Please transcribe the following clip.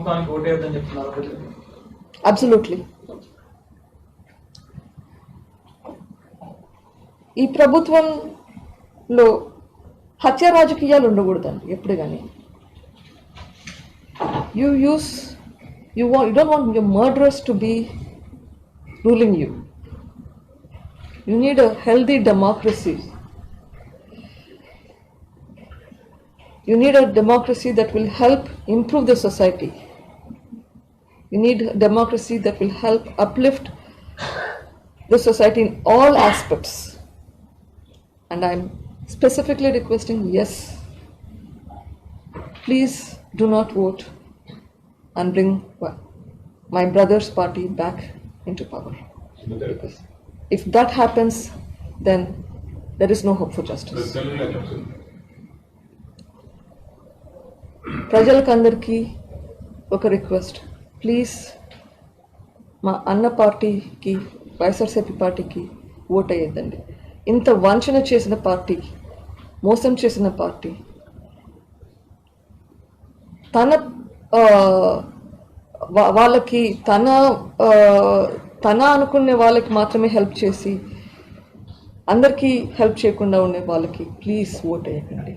ప్రభుత్వానికి ఓటేయొద్దని చెప్తున్నారు. అబ్సల్యూట్లీ. ఈ ప్రభుత్వంలో హత్య రాజకీయాలు ఉండకూడదండి ఎప్పుడు కానీ. You don't want your murderers to be ruling you. You need a healthy democracy. You need a democracy that will help improve the society. You need a democracy that will help uplift the society in all aspects. And I'm specifically requesting, yes, please do not vote and bring my brother's party back into power. Because if that happens, then there is no hope for justice. ప్రజలకందరికీ ఒక request, please మా అన్న పార్టీకి, వైఎస్ఆర్సీపీ పార్టీకి vote అయ్యేద్దండి. ఇంత వంచన చేసిన party, మోసం చేసిన పార్టీ, తన వాళ్ళకి తన అనుకునే వాళ్ళకి మాత్రమే హెల్ప్ చేసి అందరికీ హెల్ప్ చేయకుండా ఉండే వాళ్ళకి ప్లీజ్ ఓట్ వేయకండి.